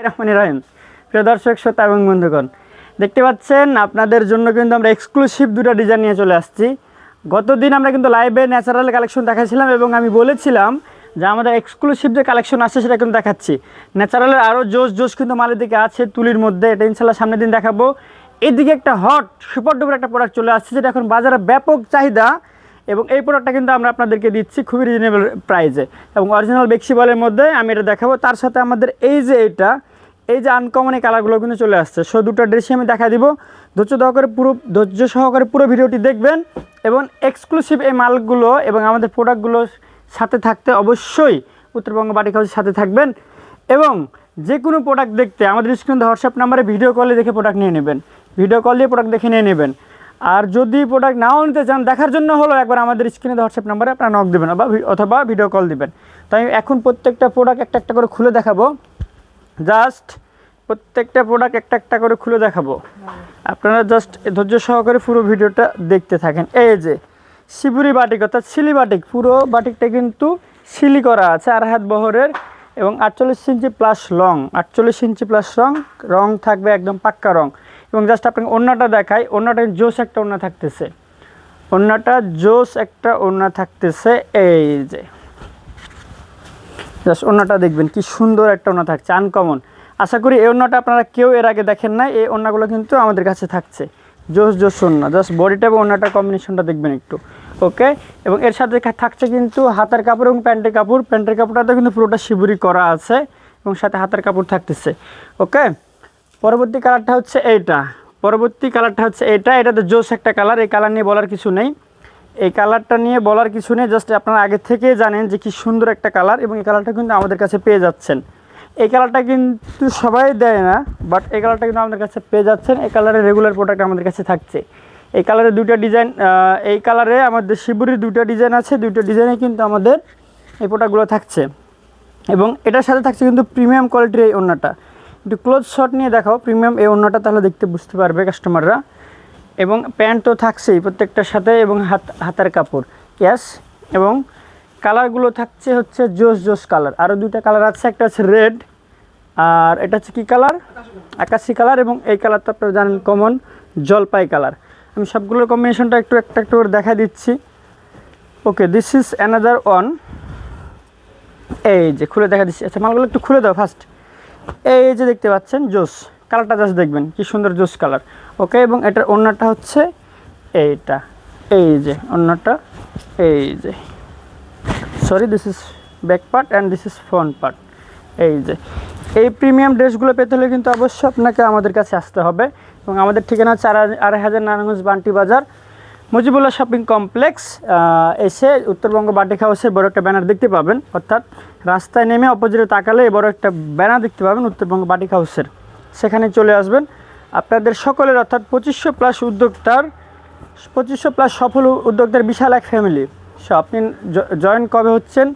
রহমানির রহিম। প্রিয় দর্শক শ্রোতা এবং বন্ধুগণ, দেখতে পাচ্ছেন আপনাদের জন্য কিন্তু আমরা এক্সক্লুসিভ দুটো ডিজাইন নিয়ে চলে আসছি। গতদিন আমরা কিন্তু লাইভে ন্যাচারাল কালেকশন দেখাচ্ছিলাম এবং আমি বলেছিলাম যে আমাদের এক্সক্লুসিভ যে কালেকশন আছে সেটা কিন্তু দেখাচ্ছি। ন্যাচারালের আরও জোস কিন্তু মালের দিকে আছে তুলির মধ্যে, এটা ইনশাল্লাহ সামনের দিন দেখাবো। এদিকে একটা হট সুপার ডুপার একটা প্রোডাক্ট চলে আসছে যেটা এখন বাজারে ব্যাপক চাহিদা, এবং এই প্রোডাক্টটা কিন্তু আমরা আপনাদেরকে দিচ্ছি খুবই রিজনেবল প্রাইসে এবং অরিজিনাল বেক্সি বলের মধ্যে আমি এটা দেখাবো। তার সাথে আমাদের এই যে আনকমন এই কালারগুলো কিন্তু চলে আসছে। সো দুটো ড্রেসই আমি দেখা দিব, ধৈর্য সহকারে পুরো ভিডিওটি দেখবেন এবং এক্সক্লুসিভ এই মালগুলো এবং আমাদের প্রোডাক্টগুলোর সাথে থাকতে অবশ্যই উত্তরবঙ্গ বাটিক হাউসের সাথে থাকবেন। এবং যে কোনো প্রোডাক্ট দেখতে আমাদের স্ক্রিনে হোয়াটসঅ্যাপ নাম্বারে ভিডিও কলে দেখে প্রোডাক্ট নিয়ে নেবেন, ভিডিও কল দিয়ে প্রোডাক্ট দেখে নিয়ে নেবেন। আর যদি প্রোডাক্ট নাও নিতে চান, দেখার জন্য হলো একবার আমাদের স্ক্রিনে হোয়াটসঅ্যাপ নাম্বারে আপনারা নক দেবেন অথবা ভিডিও কল দিবেন। তো আমি এখন প্রত্যেকটা প্রোডাক্ট একটা একটা করে খুলে দেখাবো, জাস্ট প্রত্যেকটা প্রোডাক্ট একটা একটা করে খুলে দেখাবো। আপনারা জাস্ট ধৈর্য সহকারে পুরো ভিডিওটা দেখতে থাকেন। এই যে শিবুরি বাটিক অর্থাৎ সিলি বাটিক, পুরো বাটিকটা কিন্তু সিলি করা আছে 2.5 হাত বহরের এবং 48 inch plus long, 48 inch plus রং থাকবে একদম পাক্কা রং। এবং জাস্ট আপনাকে ওড়নাটা দেখাই, ওড়নাটা জোস একটা ওড়না থাকতেছে, ওড়নাটা জোস একটা ওড়না থাকতেছে। এই যে জাস্ট ওড়নাটা দেখবেন কি সুন্দর একটা ওড়না থাকছে, আনকমন। আশা করি এই ওড়নাটা আপনারা কেউ এর আগে দেখেন না, এই ওড়নাগুলো কিন্তু আমাদের কাছে থাকছে জোস ওড়না। জাস্ট বডিটা এবং ওড়নাটার কম্বিনেশনটা দেখবেন একটু, ওকে। এবং এর সাথে থাকছে কিন্তু হাতার কাপড় এবং প্যান্টের কাপড়, প্যান্টের কাপড়টাতে কিন্তু পুরোটা শিবুরি করা আছে এবং সাথে হাতার কাপড় থাকতেছে, ওকে। পরবর্তী কালারটা হচ্ছে এইটা, এটা তো জোস একটা কালার, এই কালার নিয়ে বলার কিছু নেই, এই কালারটা নিয়ে বলার কিছু নেই। জাস্ট আপনারা আগে থেকে জানেন যে কি সুন্দর একটা কালার এবং এই কালারটা কিন্তু আমাদের কাছে পেয়ে যাচ্ছেন। এই কালারটা কিন্তু সবাই দেয় না, বাট এই কালারটা কিন্তু আমাদের কাছে পেয়ে যাচ্ছেন। এই কালারের রেগুলার প্রোডাক্ট আমাদের কাছে থাকছে। এই কালারের দুইটা ডিজাইন, এই কালারে আমাদের শিবুরির দুইটা ডিজাইন আছে, দুইটা ডিজাইনে কিন্তু আমাদের এই প্রোডাক্টগুলো থাকছে। এবং এটার সাথে থাকছে কিন্তু প্রিমিয়াম কোয়ালিটির এই ওড়নাটা। একটু ক্লোজ শট নিয়ে দেখাও প্রিমিয়াম এই ওড়নাটা, তাহলে দেখতে বুঝতে পারবে কাস্টমাররা। এবং প্যান্ট তো থাকছেই প্রত্যেকটার সাথে এবং হাতার কাপড়, ইয়াস। এবং কালারগুলো থাকছে হচ্ছে জোস কালার। আরও দুইটা কালার আছে, একটা হচ্ছে রেড আর এটা হচ্ছে কী কালার, আকাশি কালার। এবং এই কালারটা আপনারা জানেন কমন জলপাই কালার। আমি সবগুলোর কম্বিনেশনটা একটা করে দেখা দিচ্ছি, okay. This is another one. এই যে খুলে দেখা দিচ্ছি, আচ্ছা মালগুলো একটু খুলে দাও ফার্স্ট। এই যে দেখতে পাচ্ছেন জোস কালারটা, জাস্ট দেখবেন কি সুন্দর জোস কালার, ওকে। এবং এটার ওড়নাটা হচ্ছে এইটা, এই যে ওড়নাটা, এই যে sorry this is back part and this is front part. এই যে এই প্রিমিয়াম ড্রেসগুলো পেতে হলে কিন্তু অবশ্যই আপনাকে আমাদের কাছে আসতে হবে। এবং আমাদের ঠিকানা হচ্ছে 2.5 নারায়ণগঞ্জ বান্টি বাজার, মুজিবুল্লাহ শপিং কমপ্লেক্স। এসে উত্তরবঙ্গ বাটিক হাউসের বড় একটা ব্যানার দেখতে পাবেন, অর্থাৎ রাস্তায় নেমে অপোজিটে তাকালে বড় একটা ব্যানার দেখতে পাবেন উত্তরবঙ্গ বাটিক হাউসের, সেখানে চলে আসবেন। আপনাদের সকলের অর্থাৎ 2500 প্লাস সফল উদ্যোক্তার বিশাল এক ফ্যামিলি। সো আপনি জয়েন কবে হচ্ছেন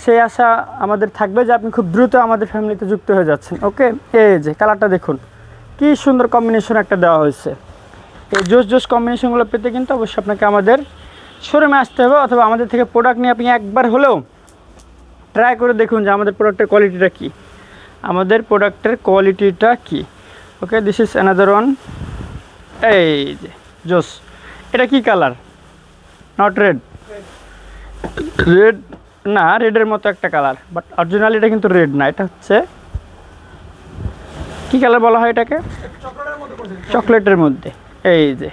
সেই আশা আমাদের থাকবে যে আপনি খুব দ্রুত আমাদের ফ্যামিলিতে যুক্ত হয়ে যাচ্ছেন, ওকে। এই যে কালারটা দেখুন কি সুন্দর কম্বিনেশন একটা দেওয়া হয়েছে। এই জোস কম্বিনেশনগুলো পেতে কিন্তু অবশ্যই আপনাকে আমাদের শোরুমে আসতে হবে, অথবা আমাদের থেকে প্রোডাক্ট নিয়ে আপনি একবার হলেও ট্রাই করে দেখুন যে আমাদের প্রোডাক্টের কোয়ালিটিটা কী, okay. This is another one. এই যে জোস, এটা কি কালার? নট রেড না, রেডের মতো একটা কালার, বাট অরিজিনাল এটা কিন্তু রেড না, এটা হচ্ছে কী কালার বলা হয় এটাকে? চকলেটের মধ্যে। এই যে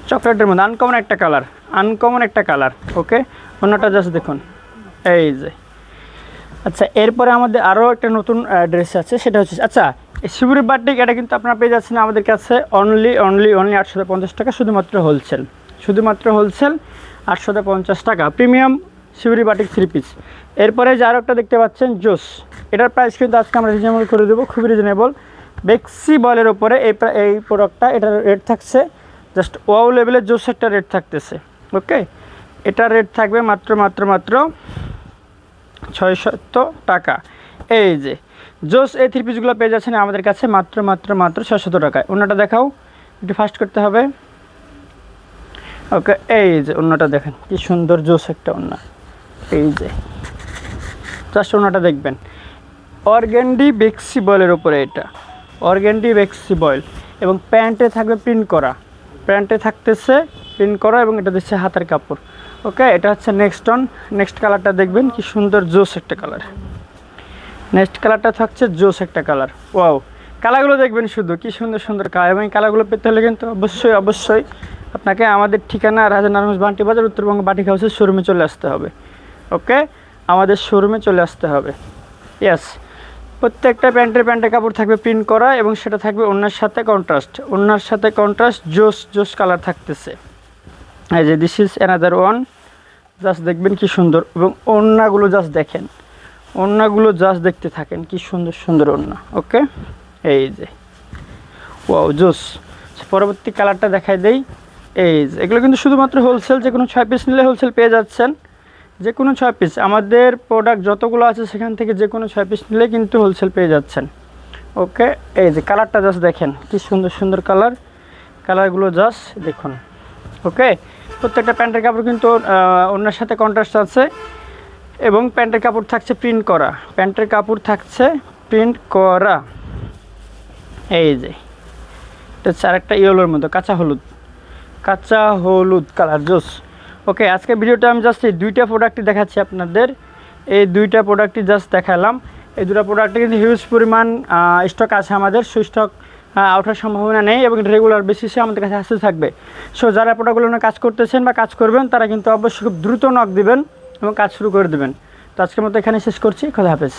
চকলেটের মধ্যে আনকমন একটা কালার, ওকে। অন্যটা জাস্ট দেখুন, এই যে। আচ্ছা, এরপরে আমাদের আরও একটা নতুন ড্রেস আছে, সেটা হচ্ছে আচ্ছা শিবুরি বাটিক। এটা কিন্তু আপনারা পেয়ে যাচ্ছেন আমাদের কাছে অনলি 850 টাকা, শুধুমাত্র হোলসেল 850 টাকা, প্রিমিয়াম শিবুরি বাটিক 3 পিস। এরপরে যে আরও একটা দেখতে পাচ্ছেন জোস, এটার প্রাইস কিন্তু আজকে আমরা রিজনেবল করে দেবো, খুবই রিজনেবল। বেক্সি বলের ওপরে এই প্রোডাক্টটা, এটার রেট থাকছে জাস্ট ওয়াও লেভেলের জোস একটা রেট থাকতেছে, ওকে। এটার রেট থাকবে মাত্র 600 টাকা। এই যে জোস এই 3 পিসগুলো পেয়ে যাচ্ছেন আমাদের কাছে মাত্র 600 টাকায়। অন্যটা দেখাও, একটু ফাস্ট করতে হবে, ওকে। এই যে অন্যটা দেখেন কি সুন্দর জোস একটা ওড়না, এই যে জাস্ট ওড়নাটা দেখবেন, অর্গ্যান্ডি বেক্সি বয়েলের উপরে, এটা অর্গ্যান্ডি বেক্সি বয়েল এবং প্যান্টে থাকবে প্রিন্ট করা, প্যান্টে থাকতেছে প্রিন্ট করা এবং এটা দিচ্ছে হাতের কাপড়। ওকে, এটা হচ্ছে নেক্সট কালারটা দেখবেন কি সুন্দর জোস একটা কালার। নেক্সট কালারটা থাকছে জোস একটা কালার। ওয়াও, কালারগুলো দেখবেন শুধু কি সুন্দর সুন্দর কালার, এবং এই কালারগুলো পেতে হলে কিন্তু অবশ্যই আপনাকে আমাদের ঠিকানা রাজা নারায়ণগঞ্জ বান্টি বাজার উত্তরবঙ্গ বাটিক হাউসের শোরুমে চলে আসতে হবে। ওকে, আমাদের শোরুমে চলে আসতে হবে। ইয়েস, প্রত্যেকটা প্যান্টের কাপড় থাকবে প্রিন্ট করা এবং সেটা থাকবে ওড়নার সাথে কন্ট্রাস্ট জোস কালার থাকতেছে। এই যে this is another one, just দেখবেন কি সুন্দর, এবং ওড়নাগুলো জাস্ট দেখেন, ওড়নাগুলো জাস্ট দেখতে থাকেন কি সুন্দর সুন্দর ওড়না। ওকে, এই যে ওয়াও জোস। পরবর্তী কালারটা দেখাই দেই। এই যে এগুলো কিন্তু শুধুমাত্র হোলসেল, যে কোনো 6 পিস নিলে হোলসেল পেয়ে যাচ্ছেন, যে কোনো 6 পিস আমাদের প্রোডাক্ট যতগুলো আছে সেখান থেকে যে কোনো 6 পিস নিলে কিন্তু হোলসেল পেয়ে যাচ্ছেন। ওকে, এই যে কালারটা জাস্ট দেখেন কি সুন্দর সুন্দর কালার, কালারগুলো জাস্ট দেখুন। ওকে, প্রত্যেকটা প্যান্টের কাপড় কিন্তু ওনার সাথে কন্ট্রাস্ট আছে এবং প্যান্টের কাপড় থাকছে প্রিন্ট করা, এই যে এটা হচ্ছে আরেকটা ইয়েলোর মতো কাঁচা হলুদ কালার জোস। ওকে, আজকে ভিডিওটা আমি জাস্ট এই দুইটা প্রোডাক্টই দেখাচ্ছি আপনাদের, এই দুইটা প্রোডাক্টই জাস্ট দেখালাম। এই দুটো প্রোডাক্টে কিন্তু হিউজ পরিমাণ স্টক আছে, আমাদের স্টক আউটার সম্ভাবনা নেই এবং রেগুলার বেসিসে আমাদের কাছে আসতে থাকবে। সো যারা প্রোডাক্টগুলো নিয়ে কাজ করতেছেন বা কাজ করবেন তারা কিন্তু অবশ্যই খুব দ্রুত নক দিবেন এবং কাজ শুরু করে দেবেন। তো আজকের মতো এখানে শেষ করছি, খোদা হাফেজ।